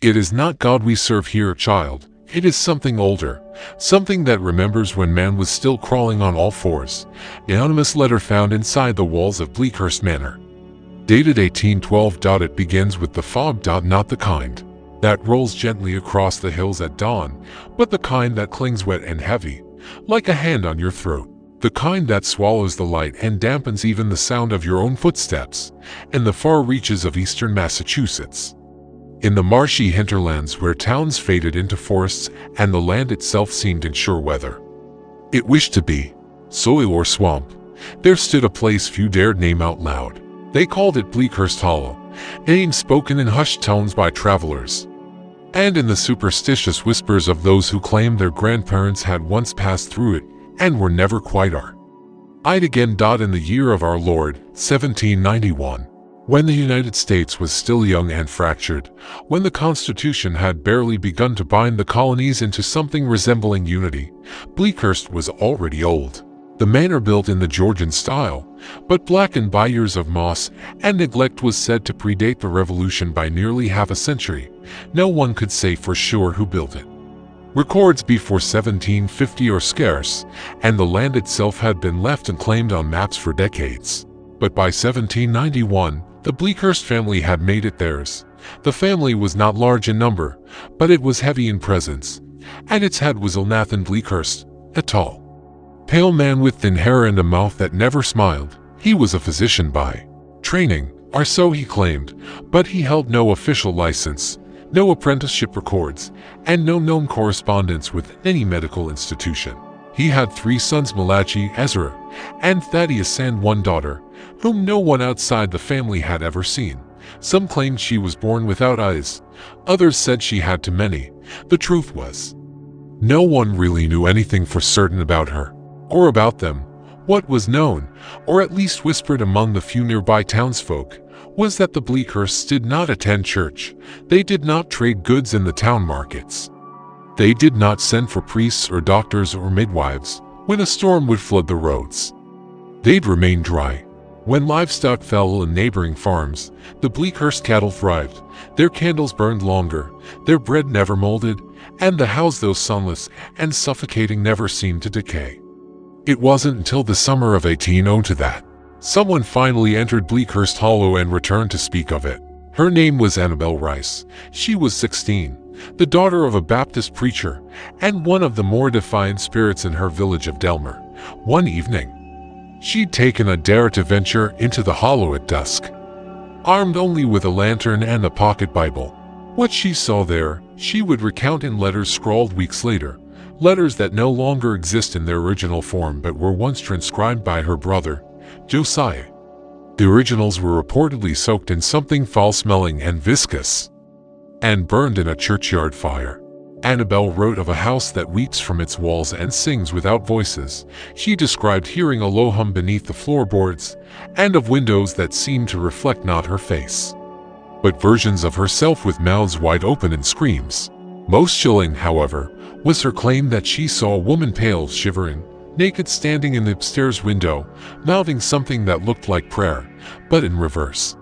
It is not God we serve here, child. It is something older, something that remembers when man was still crawling on all fours. Anonymous letter found inside the walls of Bleakhurst Manor. Dated 1812. It begins with the fog. Not the kind that rolls gently across the hills at dawn, but the kind that clings wet and heavy, like a hand on your throat. The kind that swallows the light and dampens even the sound of your own footsteps in the far reaches of eastern Massachusetts. In the marshy hinterlands where towns faded into forests and the land itself seemed in sure weather it wished to be, soil or swamp, there stood a place few dared name out loud. They called it Bleakhurst Hollow, a name spoken in hushed tones by travelers, and in the superstitious whispers of those who claimed their grandparents had once passed through it and were never quite I'd again. In the year of our Lord, 1791, when the United States was still young and fractured, when the Constitution had barely begun to bind the colonies into something resembling unity, Bleakhurst was already old. The manor, built in the Georgian style, but blackened by years of moss and neglect, was said to predate the Revolution by nearly half a century. No one could say for sure who built it. Records before 1750 are scarce, and the land itself had been left unclaimed on maps for decades. But by 1791, the Bleakhurst family had made it theirs. The family was not large in number, but it was heavy in presence, and its head was Elnathan Bleakhurst, a tall, pale man with thin hair and a mouth that never smiled. He was a physician by training, or so he claimed, but he held no official license, no apprenticeship records, and no known correspondence with any medical institution. He had 3 sons, Malachi, Ezra, and Thaddeus, and 1 daughter, whom no one outside the family had ever seen. Some claimed she was born without eyes, others said she had too many. The truth was, no one really knew anything for certain about her, or about them. What was known, or at least whispered among the few nearby townsfolk, was that the Bleakhursts did not attend church. They did not trade goods in the town markets. They did not send for priests or doctors or midwives when a storm would flood the roads. They'd remain dry. When livestock fell in neighboring farms, the Bleakhurst cattle thrived. Their candles burned longer, their bread never molded, and the house, though sunless and suffocating, never seemed to decay. It wasn't until the summer of 1802 that someone finally entered Bleakhurst Hollow and returned to speak of it. Her name was Annabel Rice. She was 16, the daughter of a Baptist preacher, and one of the more defiant spirits in her village of Delmer. One evening, she'd taken a dare to venture into the hollow at dusk, armed only with a lantern and a pocket Bible. What she saw there, she would recount in letters scrawled weeks later, letters that no longer exist in their original form but were once transcribed by her brother, Josiah. The originals were reportedly soaked in something foul-smelling and viscous, and burned in a churchyard fire. Annabel wrote of a house that weeps from its walls and sings without voices. She described hearing a low hum beneath the floorboards, and of windows that seemed to reflect not her face, but versions of herself with mouths wide open and screams. Most chilling, however, was her claim that she saw a woman, pale, shivering, naked, standing in the upstairs window, mouthing something that looked like prayer, but in reverse.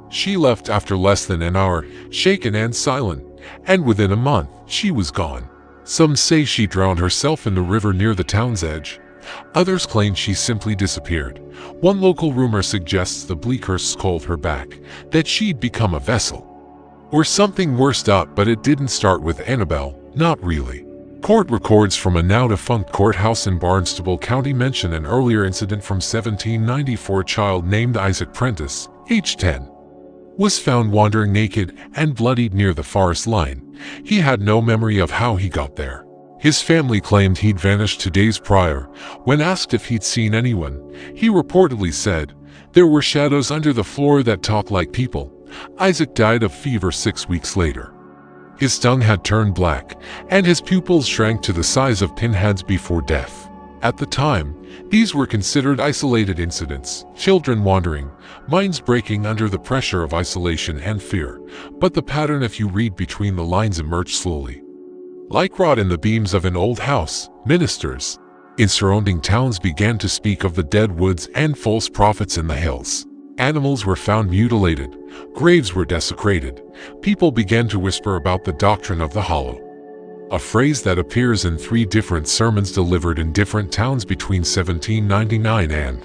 She left after less than an hour, shaken and silent, and within a month, she was gone. Some say she drowned herself in the river near the town's edge. Others claim she simply disappeared. One local rumor suggests the Bleakhursts called her back, that she'd become a vessel or something worse. But it didn't start with Annabel, not really. Court records from a now-defunct courthouse in Barnstable County mention an earlier incident from 1794. A child named Isaac Prentice, aged 10, was found wandering naked and bloodied near the forest line. He had no memory of how he got there. His family claimed he'd vanished 2 days prior. When asked if he'd seen anyone, he reportedly said, "There were shadows under the floor that talked like people." Isaac died of fever 6 weeks later. His tongue had turned black, and his pupils shrank to the size of pinheads before death. At the time, these were considered isolated incidents, children wandering, minds breaking under the pressure of isolation and fear. But the pattern, if you read between the lines, emerged slowly. Like rot in the beams of an old house, ministers in surrounding towns began to speak of the dead woods and false prophets in the hills. Animals were found mutilated, graves were desecrated. People began to whisper about the doctrine of the hollow, a phrase that appears in 3 different sermons delivered in different towns between 1799 and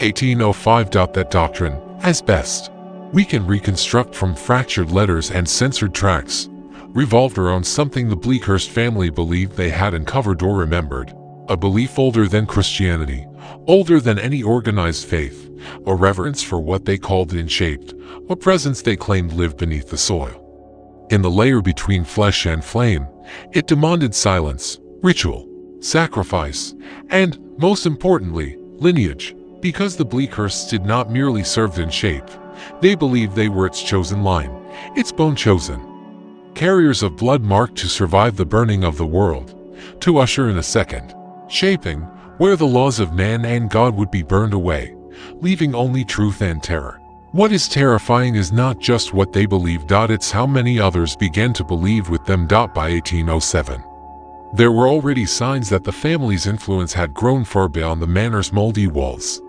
1805. That doctrine, as best we can reconstruct from fractured letters and censored tracts, revolved around something the Bleakhurst family believed they had uncovered or remembered, a belief older than Christianity, older than any organized faith, a reverence for what they called the unshaped, a presence they claimed lived beneath the soil. In the layer between flesh and flame, it demanded silence, ritual, sacrifice, and, most importantly, lineage. Because the Bleakhursts did not merely serve in shape, they believed they were its chosen line, its bone chosen. Carriers of blood marked to survive the burning of the world, to usher in a second shaping, where the laws of man and God would be burned away, leaving only truth and terror. What is terrifying is not just what they believed, it's how many others began to believe with them. By 1807, there were already signs that the family's influence had grown far beyond the manor's moldy walls.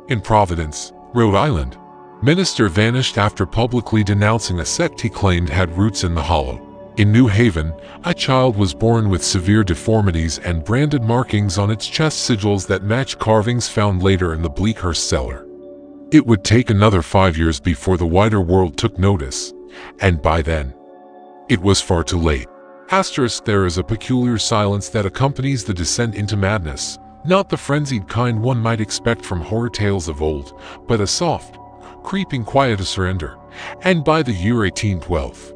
In Providence, Rhode Island, minister vanished after publicly denouncing a sect he claimed had roots in the hollow. In New Haven, a child was born with severe deformities and branded markings on its chest, sigils that matched carvings found later in the Bleakhurst cellar. It would take another 5 years before the wider world took notice, and by then, it was far too late. There is a peculiar silence that accompanies the descent into madness, not the frenzied kind one might expect from horror tales of old, but a soft, creeping quiet of surrender. And by the year 1812,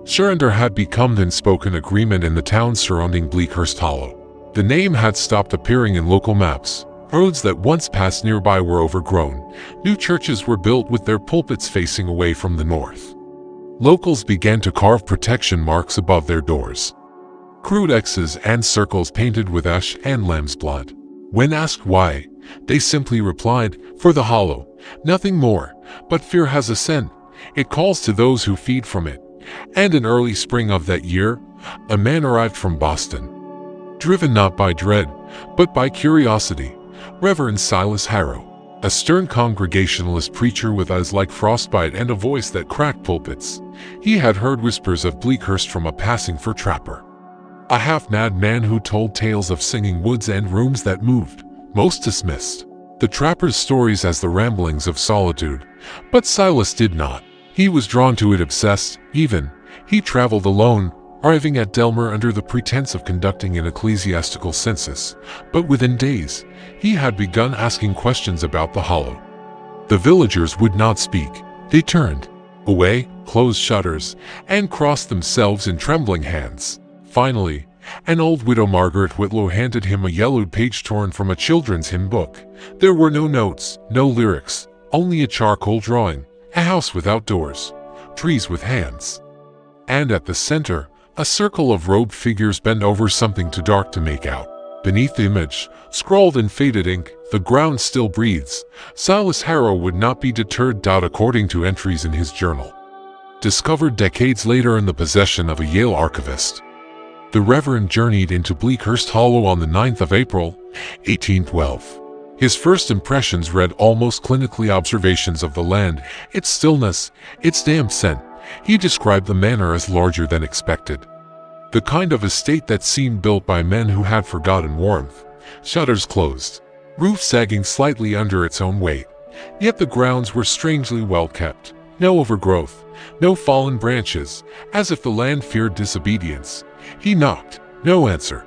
surrender had become the unspoken agreement in the towns surrounding Bleakhurst Hollow. The name had stopped appearing in local maps. Roads that once passed nearby were overgrown. New churches were built with their pulpits facing away from the north. Locals began to carve protection marks above their doors, crude X's and circles painted with ash and lamb's blood. When asked why, they simply replied, "For the hollow, nothing more, but fear has a scent. It calls to those who feed from it." And in early spring of that year, a man arrived from Boston, driven not by dread, but by curiosity. Reverend Silas Harrow, a stern Congregationalist preacher with eyes like frostbite and a voice that cracked pulpits. He had heard whispers of Bleakhurst from a passing fur trapper, a half-mad man who told tales of singing woods and rooms that moved. Most dismissed the trapper's stories as the ramblings of solitude, but Silas did not. He was drawn to it, obsessed, even. He traveled alone, arriving at Delmer under the pretense of conducting an ecclesiastical census, but within days, he had begun asking questions about the hollow. The villagers would not speak. They turned away, closed shutters, and crossed themselves in trembling hands. Finally, an old widow, Margaret Whitlow, handed him a yellowed page torn from a children's hymn book. There were no notes, no lyrics, only a charcoal drawing, a house without doors, trees with hands. And at the center, a circle of robed figures bent over something too dark to make out. Beneath the image, scrawled in faded ink, "The ground still breathes." Silas Harrow would not be deterred. According to entries in his journal, discovered decades later in the possession of a Yale archivist, the Reverend journeyed into Bleakhurst Hollow on the 9th of April, 1812. His first impressions read almost clinically: observations of the land, its stillness, its damp scent. He described the manor as larger than expected, the kind of estate that seemed built by men who had forgotten warmth. Shutters closed, roof sagging slightly under its own weight. Yet the grounds were strangely well kept. No overgrowth, no fallen branches, as if the land feared disobedience. He knocked. No answer.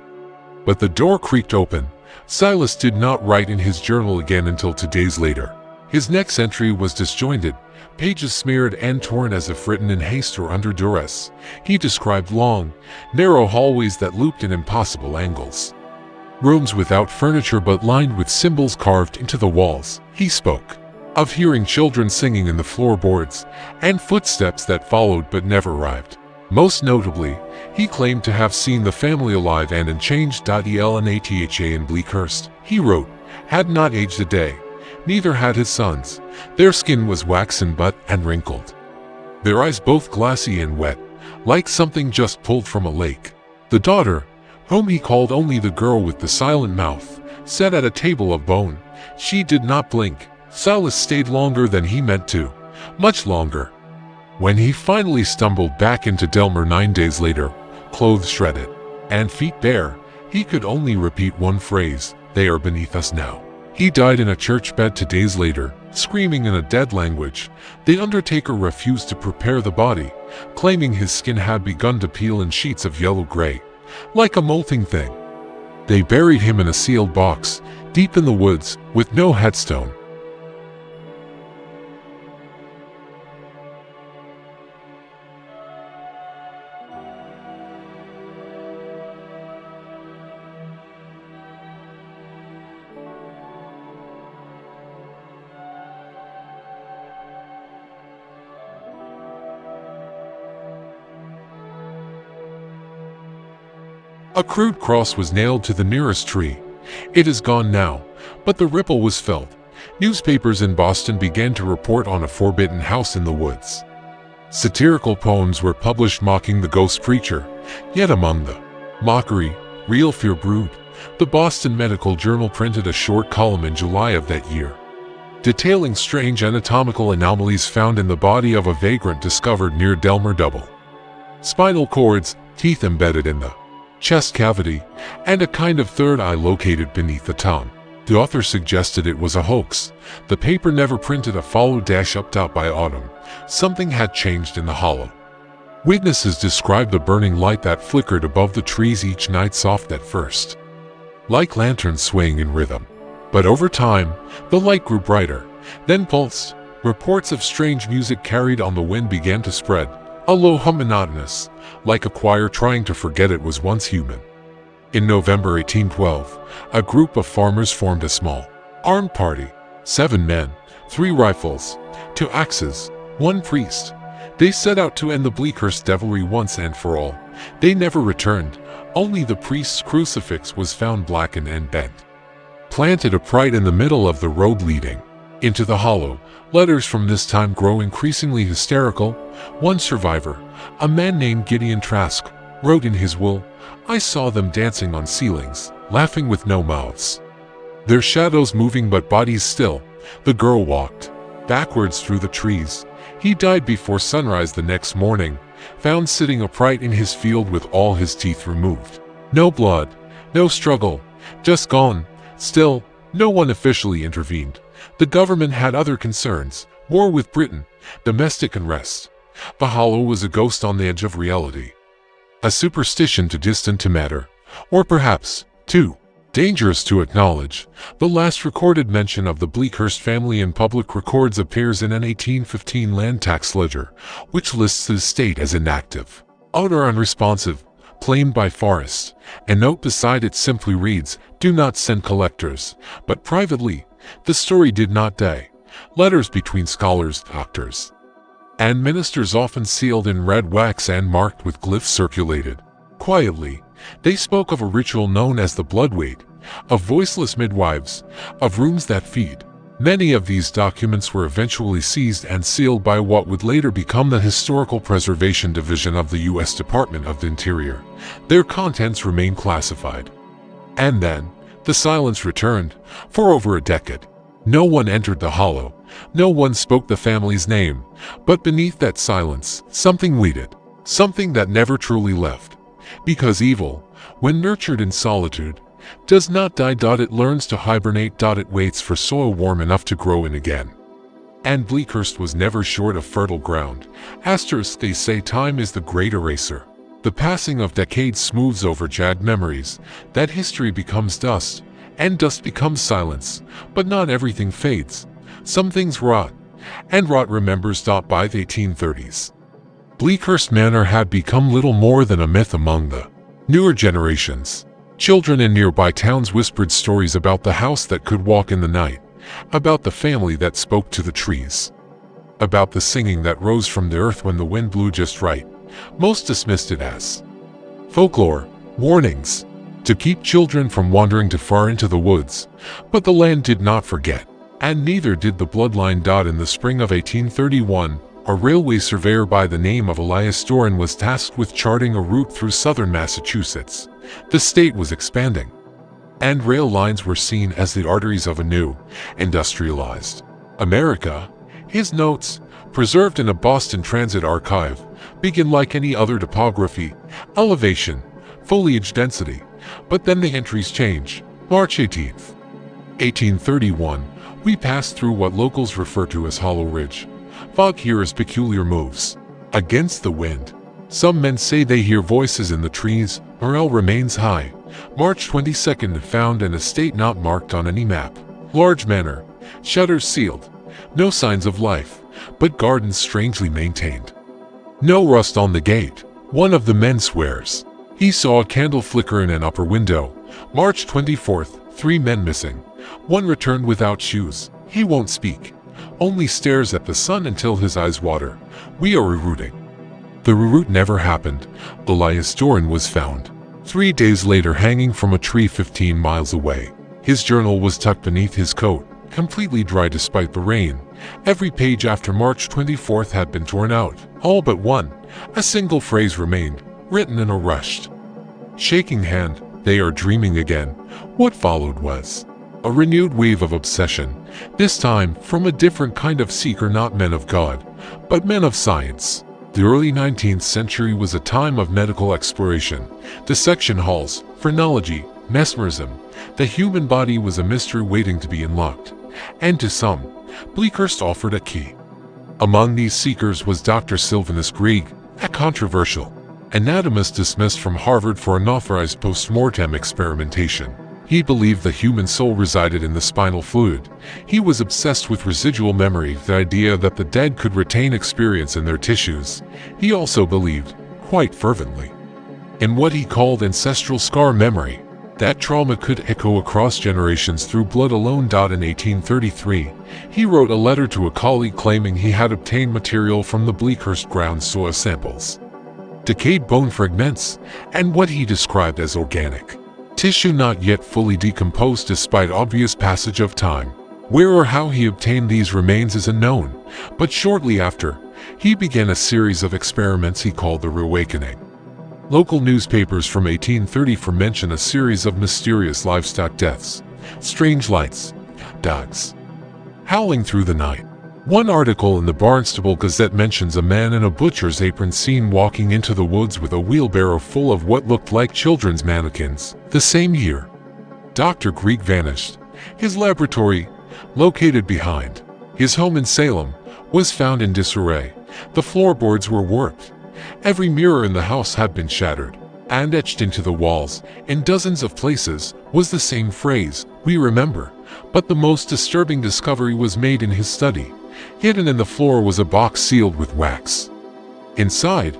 But the door creaked open. Silas did not write in his journal again until 2 days later. His next entry was disjointed, pages smeared and torn as if written in haste or under duress. He described long, narrow hallways that looped in impossible angles, rooms without furniture but lined with symbols carved into the walls. He spoke of hearing children singing in the floorboards, and footsteps that followed but never arrived. Most notably, he claimed to have seen the family alive and unchanged. Elnatha in Bleakhurst, he wrote, had not aged a day. Neither had his sons. Their skin was waxen but and wrinkled, their eyes both glassy and wet, like something just pulled from a lake. The daughter, whom he called only the girl with the silent mouth, sat at a table of bone. She did not blink, Silas stayed longer than he meant to, much longer. When he finally stumbled back into Delmer 9 days later, clothes shredded, and feet bare, he could only repeat one phrase, "They are beneath us now." He died in a church bed 2 days later, screaming in a dead language. The undertaker refused to prepare the body, claiming his skin had begun to peel in sheets of yellow-gray, like a molting thing. They buried him in a sealed box, deep in the woods, with no headstone. A crude cross was nailed to the nearest tree. It is gone now, but the ripple was felt. Newspapers in Boston began to report on a forbidden house in the woods. Satirical poems were published mocking the ghost preacher, yet among the mockery, real fear brewed. The Boston Medical Journal printed a short column in July of that year, detailing strange anatomical anomalies found in the body of a vagrant discovered near Delmer Double. Spinal cords, teeth embedded in the chest cavity, and a kind of third eye located beneath the tongue. The author suggested it was a hoax. The paper never printed a follow-up by autumn. Something had changed in the hollow. Witnesses described the burning light that flickered above the trees each night, soft at first, like lanterns swaying in rhythm. But over time, the light grew brighter, then pulsed. Reports of strange music carried on the wind began to spread, a low hum monotonous, like a choir trying to forget it was once human. In November 1812, a group of farmers formed a small, armed party. 7 men, 3 rifles, 2 axes, 1 priest. They set out to end the Bleakhurst devilry once and for all. They never returned. Only the priest's crucifix was found blackened and bent, planted upright in the middle of the road leading into the hollow. Letters from this time grow increasingly hysterical. One survivor, a man named Gideon Trask, wrote in his will, "I saw them dancing on ceilings, laughing with no mouths. Their shadows moving but bodies still." The girl walked backwards through the trees. He died before sunrise the next morning, found sitting upright in his field with all his teeth removed. No blood, no struggle, just gone. Still, no one officially intervened. The government had other concerns: war with Britain, domestic unrest. The hollow was a ghost on the edge of reality, a superstition too distant to matter, or perhaps too dangerous to acknowledge. The last recorded mention of the Bleakhurst family in public records appears in an 1815 land tax ledger, which lists the estate as inactive, owner unresponsive, claimed by Forrest. A note beside it simply reads, "Do not send collectors," but privately. The story did not die. Letters between scholars, doctors, and ministers, often sealed in red wax and marked with glyphs, circulated quietly. They spoke of a ritual known as the blood weight, of voiceless midwives, of rooms that feed. Many of these documents were eventually seized and sealed by what would later become the Historical Preservation Division of the U.S. Department of the Interior. Their contents remain classified. And then, the silence returned. For over a decade, no one entered the hollow. No one spoke the family's name. But beneath that silence, something waited. Something that never truly left. Because evil, when nurtured in solitude, does not die. It learns to hibernate. It waits for soil warm enough to grow in again. And Bleakhurst was never short of fertile ground. Asterisk, they say time is the great eraser. The passing of decades smooths over jagged memories. That history becomes dust, and dust becomes silence. But not everything fades. Some things rot, and rot remembers. By the 1830s, Bleakhurst Manor had become little more than a myth among the newer generations. Children in nearby towns whispered stories about the house that could walk in the night, about the family that spoke to the trees, about the singing that rose from the earth when the wind blew just right. Most dismissed it as folklore, warnings to keep children from wandering too far into the woods. But the land did not forget, and neither did the bloodline. In the spring of 1831, a railway surveyor by the name of Elias Doran was tasked with charting a route through southern Massachusetts. The state was expanding, and rail lines were seen as the arteries of a new, industrialized America. His notes, preserved in a Boston Transit archive, begin like any other topography, elevation, foliage density, but then the entries change. March 18th, 1831, we pass through what locals refer to as Hollow Ridge. Fog here is peculiar moves. Against the wind. Some men say they hear voices in the trees. Morale remains high. March 22nd, found an estate not marked on any map. Large manor. Shutters sealed. No signs of life, but gardens strangely maintained. No rust on the gate. One of the men swears he saw a candle flicker in an upper window. March 24th, 3 men missing. One returned without shoes. He won't speak, only stares at the sun until his eyes water. We are rerouting. The reroute never happened. Elias Doran was found 3 days later hanging from a tree 15 miles away. His journal was tucked beneath his coat, completely dry despite the rain. Every page after March 24th had been torn out, all but one. A single phrase remained, written in a rushed, shaking hand. They are dreaming again. What followed was a renewed wave of obsession, this time from a different kind of seeker, not men of God, but men of science. The early 19th century was a time of medical exploration, dissection halls, phrenology, mesmerism. The human body was a mystery waiting to be unlocked, and to some, Bleakhurst offered a key. Among these seekers was Dr. Sylvanus Grieg, a controversial anatomist dismissed from Harvard for unauthorized post-mortem experimentation. He believed the human soul resided in the spinal fluid. He was obsessed with residual memory, the idea that the dead could retain experience in their tissues. He also believed, quite fervently, in what he called ancestral scar memory, that trauma could echo across generations through blood alone. In 1833, he wrote a letter to a colleague claiming he had obtained material from the Bleakhurst ground soil samples, decayed bone fragments, and what he described as organic tissue not yet fully decomposed despite obvious passage of time. Where or how he obtained these remains is unknown, but shortly after, he began a series of experiments he called the Reawakening. Local newspapers from 1834 mention a series of mysterious livestock deaths, strange lights, dogs howling through the night. One article in the Barnstable Gazette mentions a man in a butcher's apron seen walking into the woods with a wheelbarrow full of what looked like children's mannequins. The same year, Dr. Grieg vanished. His laboratory, located behind his home in Salem, was found in disarray. The floorboards were warped. Every mirror in the house had been shattered, and etched into the walls, in dozens of places, was the same phrase, "We remember." But the most disturbing discovery was made in his study. Hidden in the floor was a box sealed with wax. Inside,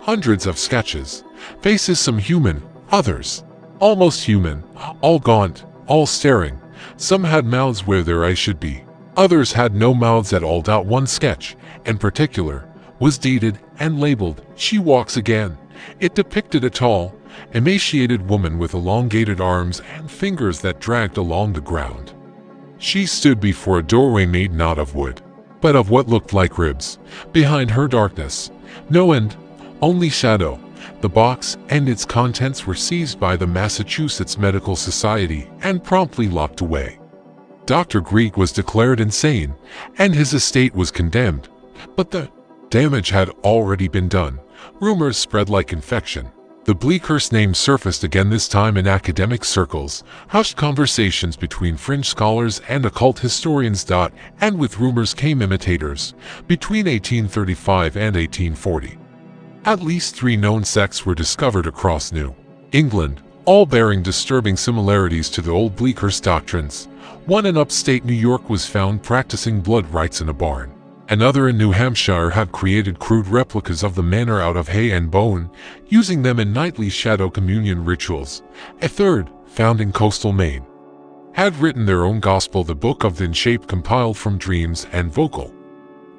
hundreds of sketches, faces, some human, others almost human, all gaunt, all staring. Some had mouths where their eyes should be. Others had no mouths at all. One sketch, in particular, was dated and labeled, "She Walks Again." It depicted a tall, emaciated woman with elongated arms and fingers that dragged along the ground. She stood before a doorway made not of wood, but of what looked like ribs. Behind her, darkness, no end, only shadow. The box and its contents were seized by the Massachusetts Medical Society and promptly locked away. Dr. Grieg was declared insane, and his estate was condemned. But the damage had already been done. Rumors spread like infection. The Bleakhurst name surfaced again, this time in academic circles. Hushed conversations between fringe scholars and occult historians. And with rumors came imitators. Between 1835 and 1840, at least 3 known sects were discovered across New England, all bearing disturbing similarities to the old Bleakhurst doctrines. One in upstate New York was found practicing blood rites in a barn. Another in New Hampshire had created crude replicas of the manor out of hay and bone, using them in nightly shadow communion rituals. A third, found in coastal Maine, had written their own gospel, the Book of the Shape, compiled from dreams and vocal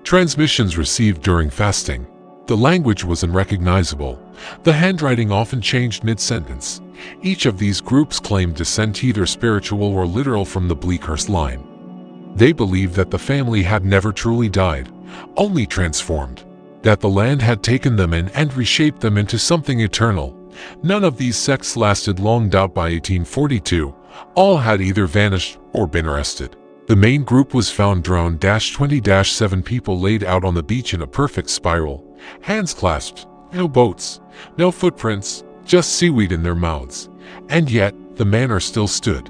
transmissions received during fasting. The language was unrecognizable. The handwriting often changed mid-sentence. Each of these groups claimed descent, either spiritual or literal, from the Bleakhurst line. They believed that the family had never truly died, only transformed, that the land had taken them in and reshaped them into something eternal. None of these sects lasted long. By 1842, all had either vanished or been arrested. The main group was found drowned. 20-7 people laid out on the beach in a perfect spiral, hands clasped, no boats, no footprints, just seaweed in their mouths. And yet, the manor still stood.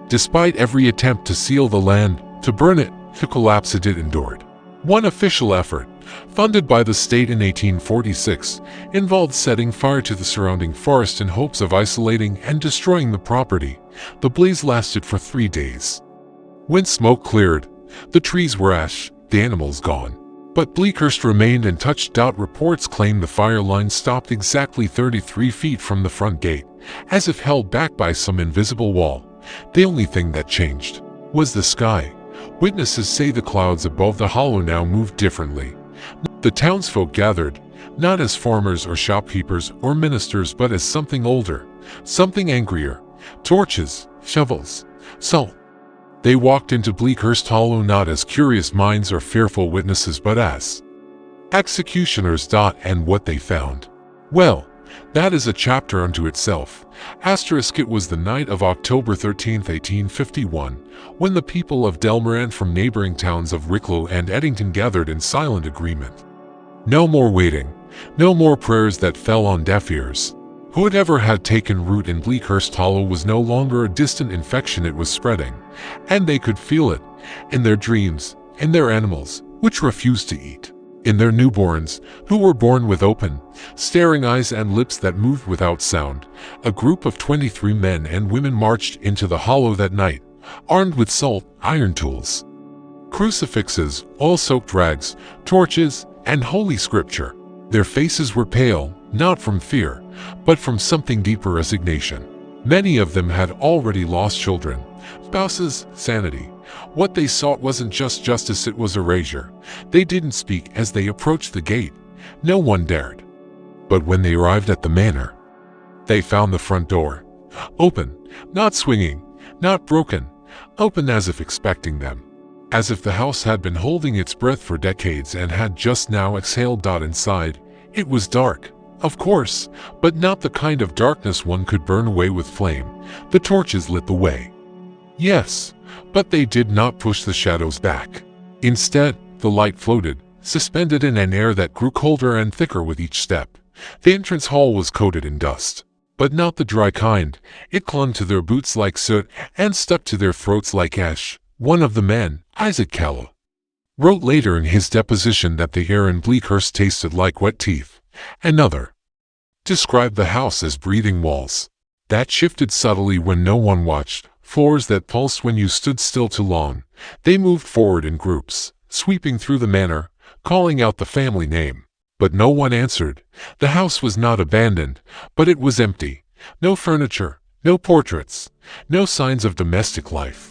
Despite every attempt to seal the land, to burn it, to collapse it endured. One official effort, funded by the state in 1846, involved setting fire to the surrounding forest in hopes of isolating and destroying the property. The blaze lasted for 3 days. When smoke cleared, the trees were ash, the animals gone. But Bleakhurst remained untouched. Reports claim the fire line stopped exactly 33 feet from the front gate, as if held back by some invisible wall. The only thing that changed was the sky. Witnesses say the clouds above the hollow now moved differently. The townsfolk gathered, not as farmers or shopkeepers or ministers, but as something older, something angrier. Torches, shovels, salt. They walked into Bleakhurst Hollow not as curious minds or fearful witnesses, but as executioners. And what they found? Well, that is a chapter unto itself. It was the night of October 13, 1851, when the people of Delmer and from neighboring towns of Wicklow and Eddington gathered in silent agreement. No more waiting, no more prayers that fell on deaf ears. Whatever had taken root in Bleakhurst Hollow was no longer a distant infection. It was spreading, and they could feel it, in their dreams, in their animals, which refused to eat, in their newborns, who were born with open, staring eyes and lips that moved without sound. A group of 23 men and women marched into the hollow that night, armed with salt, iron tools, crucifixes, oil-soaked rags, torches, and holy scripture. Their faces were pale, not from fear, but from something deeper, resignation. Many of them had already lost children, spouses, sanity. What they sought wasn't just justice, it was erasure. They didn't speak as they approached the gate. No one dared. But when they arrived at the manor, they found the front door open, not swinging, not broken, open as if expecting them. As if the house had been holding its breath for decades and had just now exhaled. Inside, it was dark, of course, but not the kind of darkness one could burn away with flame. The torches lit the way. Yes, but they did not push the shadows back. Instead, the light floated, suspended in an air that grew colder and thicker with each step. The entrance hall was coated in dust, but not the dry kind. It clung to their boots like soot and stuck to their throats like ash. One of the men, Isaac Callow, wrote later in his deposition that the air in Bleakhurst tasted like wet teeth. Another described the house as breathing walls that shifted subtly when no one watched, floors that pulsed when you stood still too long. They moved forward in groups, sweeping through the manor, calling out the family name. But no one answered. The house was not abandoned, but it was empty. No furniture, no portraits, no signs of domestic life.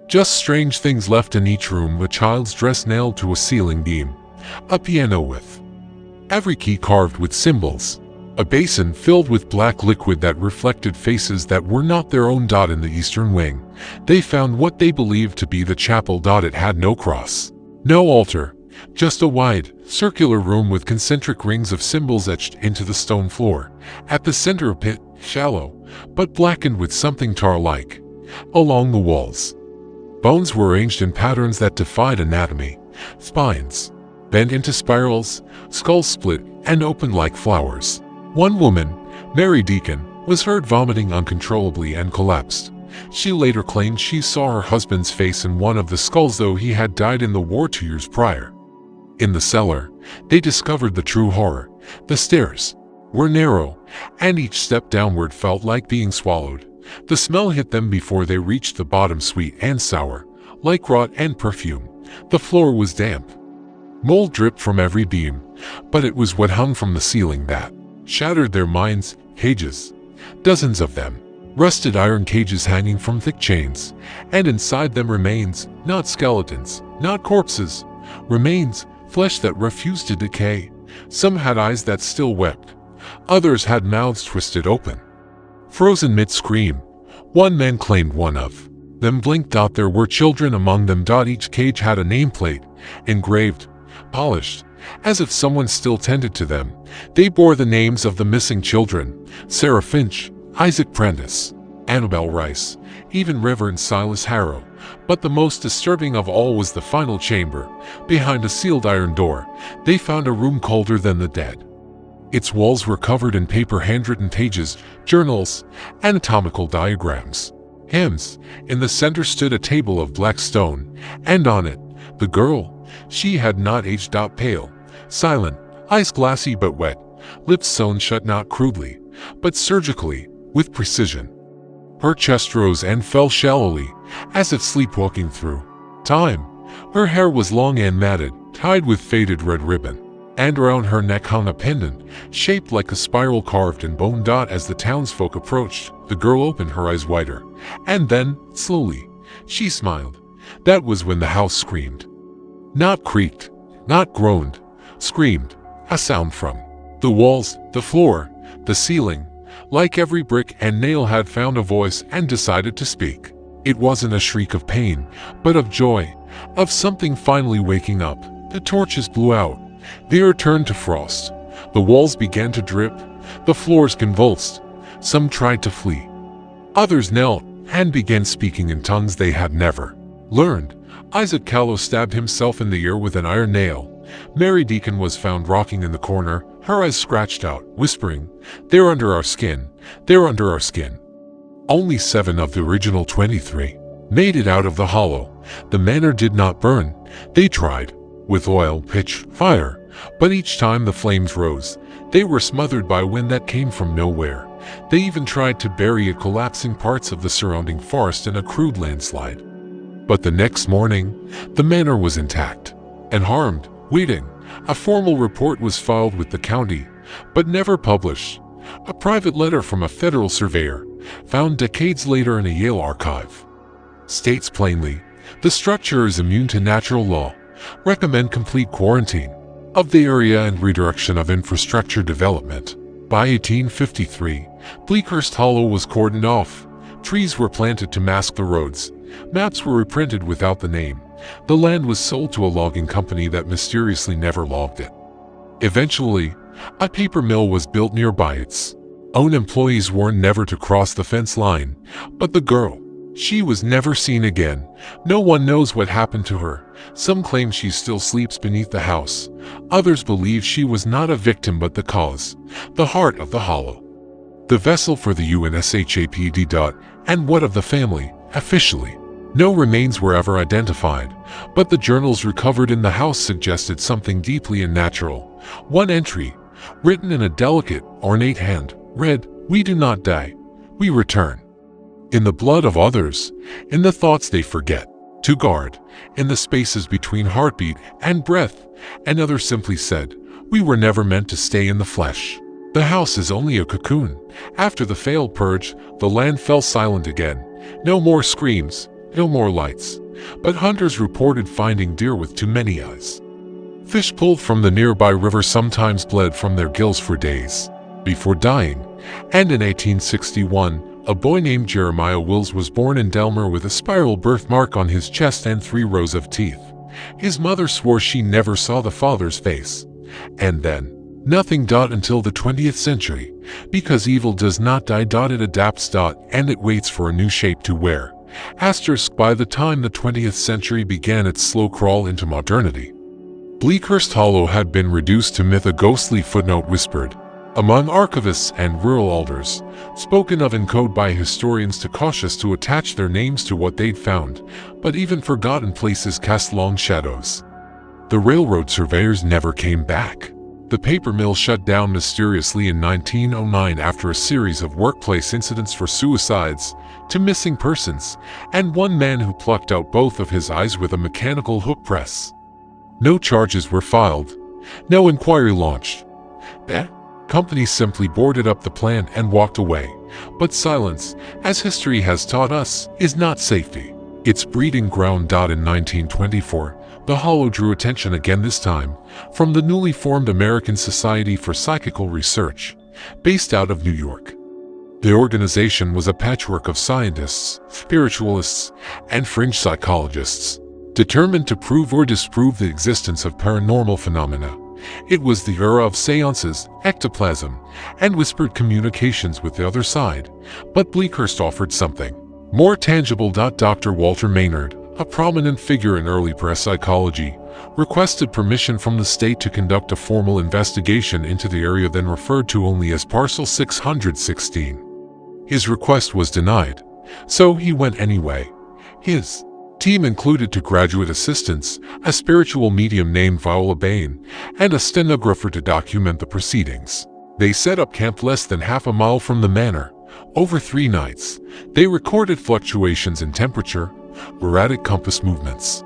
Just strange things left in each room: a child's dress nailed to a ceiling beam, a piano with every key carved with symbols, a basin filled with black liquid that reflected faces that were not their own. In the eastern wing, they found what they believed to be the chapel. It had no cross, no altar, just a wide, circular room with concentric rings of symbols etched into the stone floor. At the center, a pit, shallow, but blackened with something tar-like. Along the walls, bones were arranged in patterns that defied anatomy. Spines bent into spirals, skulls split and opened like flowers. One woman, Mary Deacon, was heard vomiting uncontrollably and collapsed. She later claimed she saw her husband's face in one of the skulls, though he had died in the war 2 years prior. In the cellar, they discovered the true horror. The stairs were narrow, and each step downward felt like being swallowed. The smell hit them before they reached the bottom, sweet and sour, like rot and perfume. The floor was damp. Mold dripped from every beam, but it was what hung from the ceiling that shattered their minds. Cages, dozens of them, rusted iron cages hanging from thick chains, and inside them remains, not skeletons, not corpses, remains, flesh that refused to decay. Some had eyes that still wept. Others had mouths twisted open, frozen mid-scream. One man claimed one of them blinked. There were children among them. Each cage had a nameplate, engraved, polished, as if someone still tended to them. They bore the names of the missing children: Sarah Finch, Isaac Prentice, Annabelle Rice, even Reverend Silas Harrow. But the most disturbing of all was the final chamber. Behind a sealed iron door, they found a room colder than the dead. Its walls were covered in paper handwritten pages, journals, anatomical diagrams, hymns. In the center stood a table of black stone, and on it, the girl. She had not aged, pale, silent, eyes glassy but wet, lips sewn shut not crudely, but surgically, with precision. Her chest rose and fell shallowly, as if sleepwalking through time. Her hair was long and matted, tied with faded red ribbon, and around her neck hung a pendant, shaped like a spiral carved in bone. As the townsfolk approached, the girl opened her eyes wider, and then, slowly, she smiled. That was when the house screamed. Not creaked, not groaned, screamed, a sound from the walls, the floor, the ceiling. Like every brick and nail had found a voice and decided to speak. It wasn't a shriek of pain, but of joy, of something finally waking up. The torches blew out. The air turned to frost. The walls began to drip. The floors convulsed. Some tried to flee. Others knelt and began speaking in tongues they had never learned. Isaac Callow stabbed himself in the ear with an iron nail. Mary Deacon was found rocking in the corner, her eyes scratched out, whispering, "They're under our skin, they're under our skin." Only 7 of the original 23 made it out of the hollow. The manor did not burn. They tried, with oil, pitch, fire, but each time the flames rose, they were smothered by wind that came from nowhere. They even tried to bury collapsing parts of the surrounding forest in a crude landslide. But the next morning, the manor was intact, unharmed, waiting. A formal report was filed with the county, but never published. A private letter from a federal surveyor, found decades later in a Yale archive, states plainly, the structure is immune to natural law. Recommend complete quarantine of the area and redirection of infrastructure development. By 1853, Bleakhurst Hollow was cordoned off. Trees were planted to mask the roads. Maps were reprinted without the name. The land was sold to a logging company that mysteriously never logged it. Eventually, a paper mill was built nearby. Its own employees warned never to cross the fence line. But the girl, she was never seen again. No one knows what happened to her. Some claim she still sleeps beneath the house. Others believe she was not a victim but the cause, the heart of the hollow. The vessel for the UNSHAPD. And what of the family, officially? No remains were ever identified, but the journals recovered in the house suggested something deeply unnatural. One entry, written in a delicate, ornate hand, read, "We do not die, we return. In the blood of others, in the thoughts they forget to guard, in the spaces between heartbeat and breath." Another simply said, "We were never meant to stay in the flesh. The house is only a cocoon." After the failed purge, the land fell silent again. No more screams, no more lights, but hunters reported finding deer with too many eyes. Fish pulled from the nearby river sometimes bled from their gills for days before dying. And in 1861, a boy named Jeremiah Wills was born in Delmer with a spiral birthmark on his chest and 3 rows of teeth. His mother swore she never saw the father's face. And then, nothing. Until the 20th century, because evil does not die. It adapts. And it waits for a new shape to wear. Asterisk. By the time the 20th century began its slow crawl into modernity, Bleakhurst Hollow had been reduced to myth. A ghostly footnote whispered among archivists and rural elders, spoken of in code by historians too cautious to attach their names to what they'd found, but even forgotten places cast long shadows. The railroad surveyors never came back. The paper mill shut down mysteriously in 1909 after a series of workplace incidents for suicides, to missing persons, and one man who plucked out both of his eyes with a mechanical hook press. No charges were filed. No inquiry launched. The company simply boarded up the plant and walked away. But silence, as history has taught us, is not safety. Its breeding ground. In 1924, the Hollow drew attention again, this time from the newly formed American Society for Psychical Research, based out of New York. The organization was a patchwork of scientists, spiritualists, and fringe psychologists, determined to prove or disprove the existence of paranormal phenomena. It was the era of seances, ectoplasm, and whispered communications with the other side, but Bleakhurst offered something more tangible. Dr. Walter Maynard, a prominent figure in early press psychology, requested permission from the state to conduct a formal investigation into the area then referred to only as Parcel 616. His request was denied, so he went anyway. His team included two graduate assistants, a spiritual medium named Viola Bain, and a stenographer to document the proceedings. They set up camp less than half a mile from the manor. Over 3 nights, they recorded fluctuations in temperature, erratic compass movements,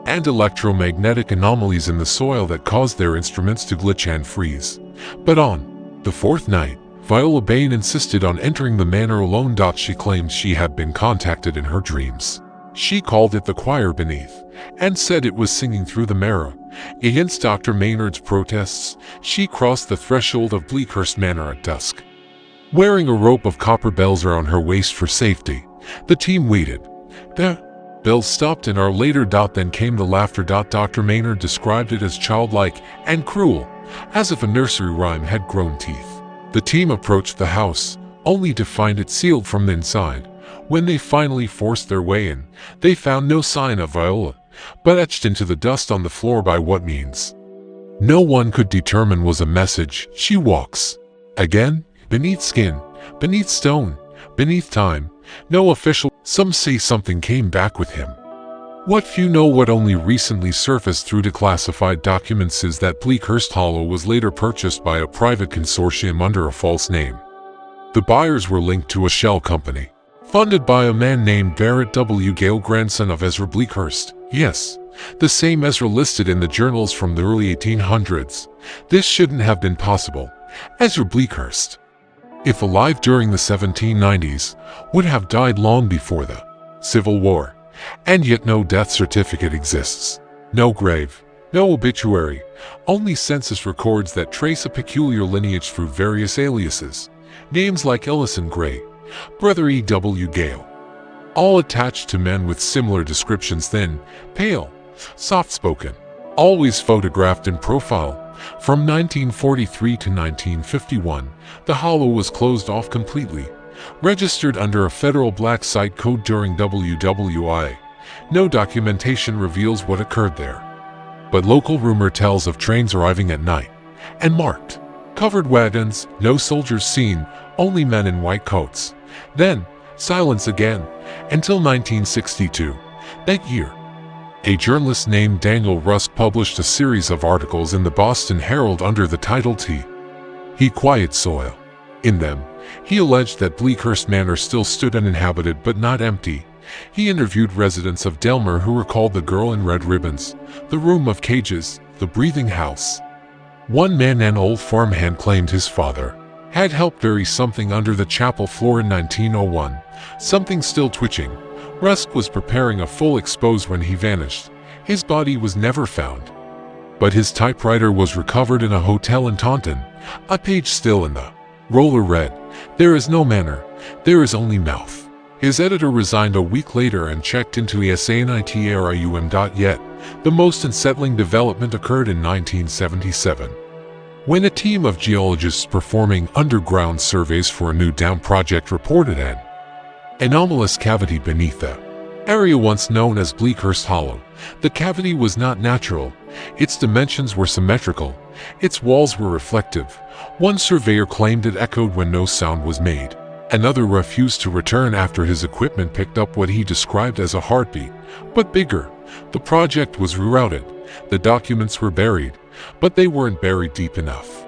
and electromagnetic anomalies in the soil that caused their instruments to glitch and freeze. But on the 4th night, Viola Bain insisted on entering the manor alone. She claimed she had been contacted in her dreams. She called it the choir beneath, and said it was singing through the mirror. Against Dr. Maynard's protests, she crossed the threshold of Bleakhurst Manor at dusk. Wearing a rope of copper bells around her waist for safety, the team waited. The bells stopped an hour later. Then came the laughter. Dr. Maynard described it as childlike and cruel, as if a nursery rhyme had grown teeth. The team approached the house, only to find it sealed from the inside. When they finally forced their way in, they found no sign of Viola, but etched into the dust on the floor by what means no one could determine was a message: she walks again, beneath skin, beneath stone, beneath time. No official. Some say something came back with him. What few know, what only recently surfaced through declassified documents, is that Bleakhurst Hollow was later purchased by a private consortium under a false name. The buyers were linked to a shell company, funded by a man named Barrett W. Gale, grandson of Ezra Bleakhurst. Yes, the same Ezra listed in the journals from the early 1800s. This shouldn't have been possible. Ezra Bleakhurst, if alive during the 1790s, would have died long before the Civil War. And yet no death certificate exists. No grave, no obituary, only census records that trace a peculiar lineage through various aliases. Names like Ellison Gray, Brother E. W. Gale, all attached to men with similar descriptions: thin, pale, soft-spoken, always photographed in profile. From 1943 to 1951, the hollow was closed off completely, registered under a federal black site code during WWI. No documentation reveals what occurred there, but local rumor tells of trains arriving at night and marked covered wagons, no soldiers seen, only men in white coats. Then silence again until 1962. That year, a journalist named Daniel Rusk published a series of articles in the Boston Herald under the title He Quiet Soil. In them, he alleged that Bleakhurst Manor still stood uninhabited but not empty. He interviewed residents of Delmer who recalled the girl in red ribbons, the room of cages, the breathing house. One man, an old farmhand, claimed his father had helped bury something under the chapel floor in 1901, something still twitching. Rusk was preparing a full expose when he vanished. His body was never found, but his typewriter was recovered in a hotel in Taunton. A page still in the roller read, "There is no manor, there is only mouth." His editor resigned a week later and checked into sanitarium. Yet, the most unsettling development occurred in 1977. When a team of geologists performing underground surveys for a new dam project reported an anomalous cavity beneath the area once known as Bleakhurst Hollow. The cavity was not natural. Its dimensions were symmetrical. Its walls were reflective. One surveyor claimed it echoed when no sound was made. Another refused to return after his equipment picked up what he described as a heartbeat, but bigger. The project was rerouted. The documents were buried, but they weren't buried deep enough.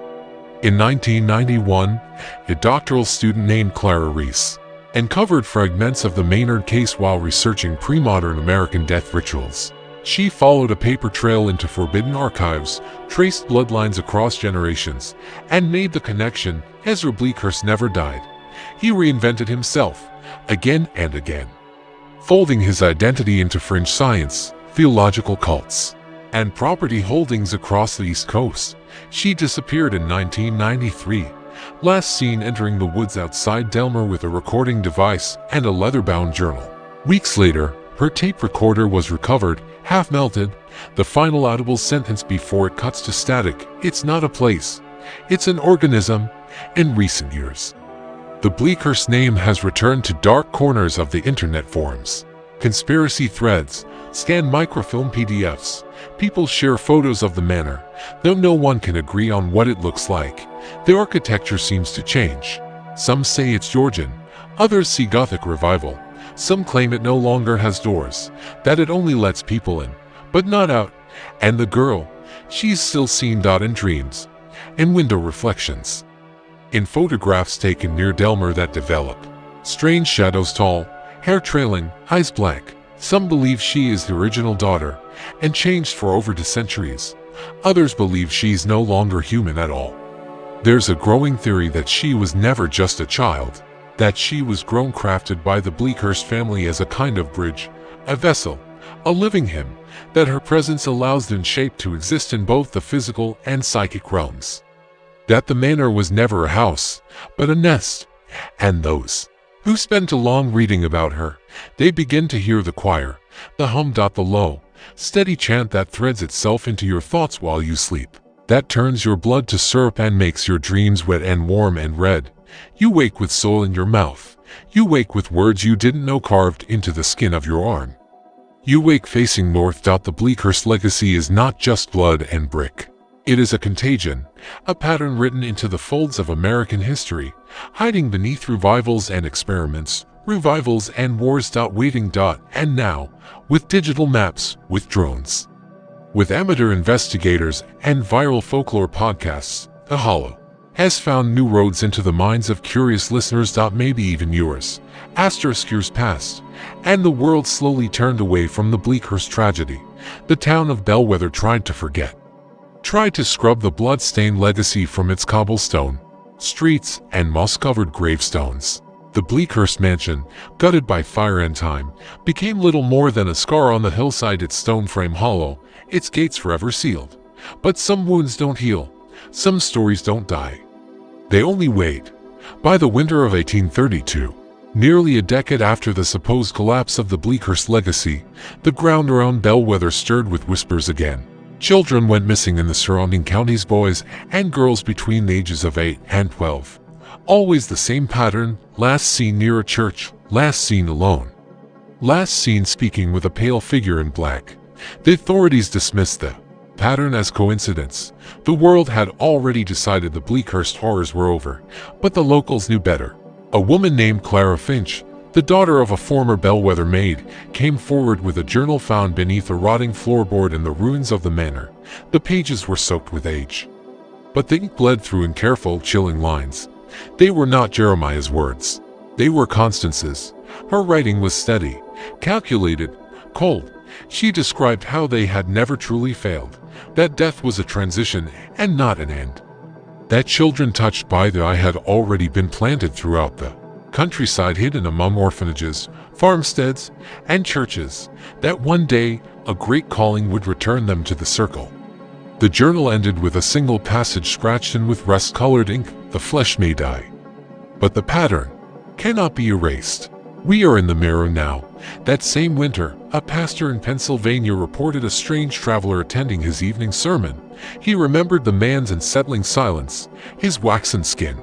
In 1991, a doctoral student named Clara Reese uncovered fragments of the Maynard case while researching pre-modern American death rituals. She followed a paper trail into forbidden archives, traced bloodlines across generations, and made the connection: Ezra Bleakhurst never died. He reinvented himself, again and again, folding his identity into fringe science, theological cults, and property holdings across the East Coast. She disappeared in 1993, last seen entering the woods outside Delmer with a recording device and a leather-bound journal. Weeks later, Her tape recorder was recovered, half melted, the final audible sentence before it cuts to static: "It's not a place, it's an organism." In recent years, the Bleakhurst name has returned to dark corners of the internet forums. Conspiracy threads, scanned microfilm PDFs, people share photos of the manor, though no one can agree on what it looks like. The architecture seems to change. Some say it's Georgian, others see Gothic revival. Some claim it no longer has doors, that it only lets people in, but not out. And the girl, she's still seen in dreams, in window reflections, in photographs taken near Delmer that develop strange shadows, tall, hair trailing, eyes black. Some believe she is the original daughter, and changed for over the centuries. Others believe she's no longer human at all. There's a growing theory that she was never just a child, that she was grown, crafted by the Bleakhurst family as a kind of bridge, a vessel, a living hymn, that her presence allows them shape to exist in both the physical and psychic realms. That the manor was never a house, but a nest, and those who spend too long reading about her, they begin to hear the choir, the hum. The low, steady chant that threads itself into your thoughts while you sleep, that turns your blood to syrup and makes your dreams wet and warm and red. You wake with soul in your mouth. You wake with words you didn't know carved into the skin of your arm. You wake facing north. The Bleakhurst legacy is not just blood and brick. It is a contagion, a pattern written into the folds of American history, hiding beneath revivals and experiments, revivals and wars. Waiting. And now, with digital maps, with drones, with amateur investigators and viral folklore podcasts, The Hollow has found new roads into the minds of curious listeners. Maybe even yours. Years passed, and the world slowly turned away from the Bleakhurst tragedy. The town of Bellwether tried to forget, tried to scrub the blood-stained legacy from its cobblestone streets and moss-covered gravestones. The Bleakhurst mansion, gutted by fire and time, became little more than a scar on the hillside, its stone frame hollow, its gates forever sealed. But some wounds don't heal. Some stories don't die. They only wait. By the winter of 1832, nearly a decade after the supposed collapse of the Bleakhurst legacy, the ground around Bellwether stirred with whispers again. Children went missing in the surrounding counties, boys and girls between the ages of 8 and 12. Always the same pattern: last seen near a church, last seen alone, last seen speaking with a pale figure in black. The authorities dismissed the pattern as coincidence. The world had already decided the Bleakhurst horrors were over, but the locals knew better. A woman named Clara Finch, the daughter of a former Bellwether maid, came forward with a journal found beneath a rotting floorboard in the ruins of the manor. The pages were soaked with age, but the ink bled through in careful, chilling lines. They were not Jeremiah's words. They were Constance's. Her writing was steady, calculated, cold. She described how they had never truly failed, that death was a transition and not an end, that children touched by the eye had already been planted throughout the countryside, hidden among orphanages, farmsteads, and churches, that one day a great calling would return them to the circle. The journal ended with a single passage scratched in with rust-colored ink: "The flesh may die, but the pattern cannot be erased." We are in the mirror now. That same winter, a pastor in Pennsylvania reported a strange traveler attending his evening sermon. He remembered the man's unsettling silence, his waxen skin,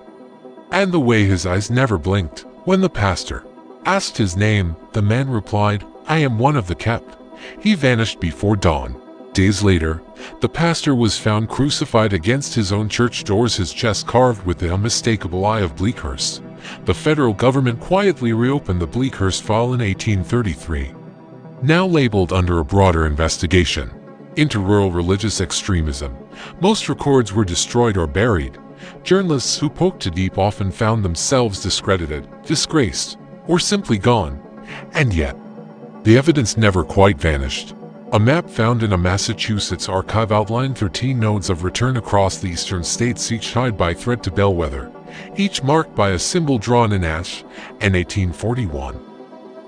and the way his eyes never blinked. When the pastor asked his name, the man replied, "I am one of the kept." He vanished before dawn. Days later, the pastor was found crucified against his own church doors, his chest carved with the unmistakable eye of Bleakhurst. The federal government quietly reopened the Bleakhurst file in 1833, now labeled under a broader investigation into rural religious extremism. Most records were destroyed or buried. Journalists who poked too deep often found themselves discredited, disgraced, or simply gone. And yet, the evidence never quite vanished. A map found in a Massachusetts archive outlined 13 nodes of return across the eastern states, each tied by thread to Bellwether, each marked by a symbol drawn in ash. In 1841,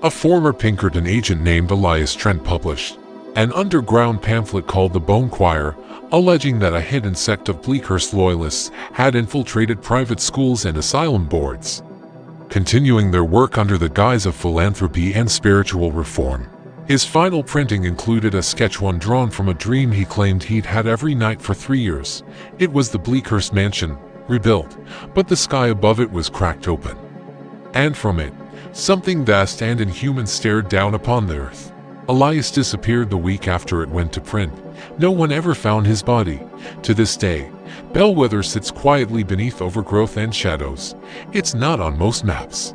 a former Pinkerton agent named Elias Trent published an underground pamphlet called The Bone Choir, alleging that a hidden sect of Bleakhurst loyalists had infiltrated private schools and asylum boards, continuing their work under the guise of philanthropy and spiritual reform. His final printing included a sketch one drawn from a dream he claimed he'd had every night for 3 years. It was the Bleakhurst mansion, rebuilt, but the sky above it was cracked open. And from it, something vast and inhuman stared down upon the earth. Elias disappeared the week after it went to print. No one ever found his body. To this day, Bellwether sits quietly beneath overgrowth and shadows. It's not on most maps.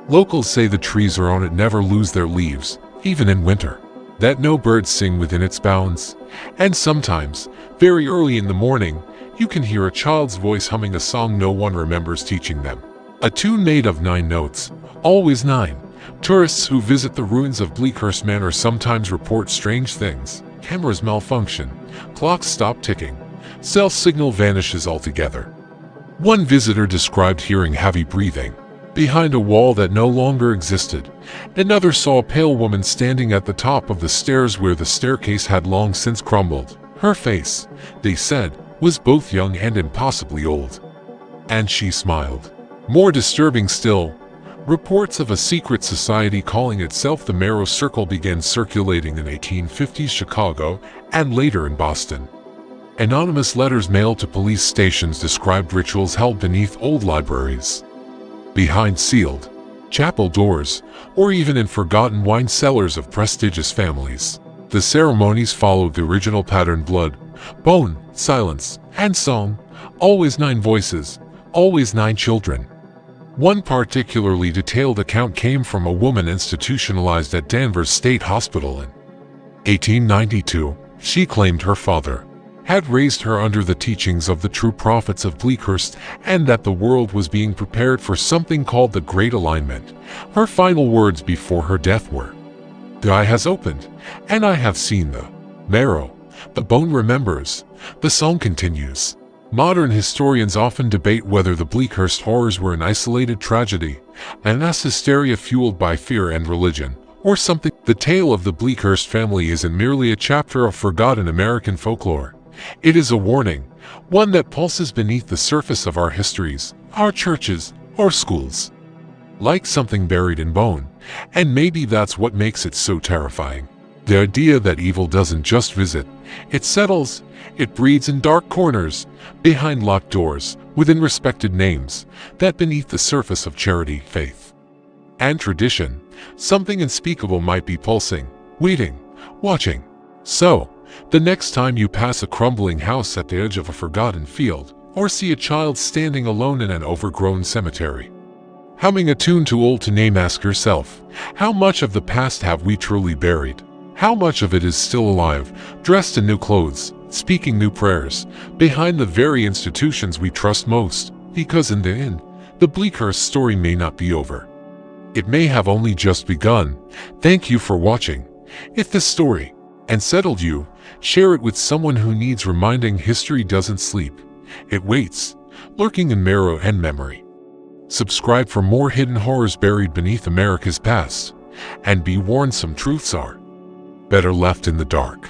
Locals say the trees around it never lose their leaves, even in winter. That no birds sing within its bounds. And sometimes, very early in the morning, you can hear a child's voice humming a song no one remembers teaching them. A tune made of 9 notes, always 9. Tourists who visit the ruins of Bleakhurst Manor sometimes report strange things. Cameras malfunction, clocks stop ticking, cell signal vanishes altogether. One visitor described hearing heavy breathing behind a wall that no longer existed. Another saw a pale woman standing at the top of the stairs where the staircase had long since crumbled. Her face, they said, was both young and impossibly old. And she smiled. More disturbing still, reports of a secret society calling itself the Marrow Circle began circulating in 1850s Chicago and later in Boston. Anonymous letters mailed to police stations described rituals held beneath old libraries, behind sealed chapel doors, or even in forgotten wine cellars of prestigious families. The ceremonies followed the original pattern: blood, bone, silence, and song. Always 9 voices, always 9 children. One particularly detailed account came from a woman institutionalized at Danvers State Hospital in 1892. She claimed her father had raised her under the teachings of the true prophets of Bleakhurst and that the world was being prepared for something called the Great Alignment. Her final words before her death were, "The eye has opened, and I have seen the marrow. The bone remembers." The song continues. Modern historians often debate whether the Bleakhurst horrors were an isolated tragedy, a mass hysteria fueled by fear and religion, or something. The tale of the Bleakhurst family isn't merely a chapter of forgotten American folklore. It is a warning, one that pulses beneath the surface of our histories, our churches, our schools, like something buried in bone. And maybe that's what makes it so terrifying. The idea that evil doesn't just visit, it settles, it breeds in dark corners, behind locked doors, within respected names, that beneath the surface of charity, faith, and tradition, something unspeakable might be pulsing, waiting, watching. So, the next time you pass a crumbling house at the edge of a forgotten field, or see a child standing alone in an overgrown cemetery, humming a tune too old to name, ask yourself, how much of the past have we truly buried? How much of it is still alive, dressed in new clothes, speaking new prayers, behind the very institutions we trust most? Because in the end, the Bleakhurst story may not be over. It may have only just begun. Thank you for watching. If this story unsettled you, share it with someone who needs reminding. History doesn't sleep. It waits, lurking in marrow and memory. Subscribe for more hidden horrors buried beneath America's past. And be warned, some truths are better left in the dark.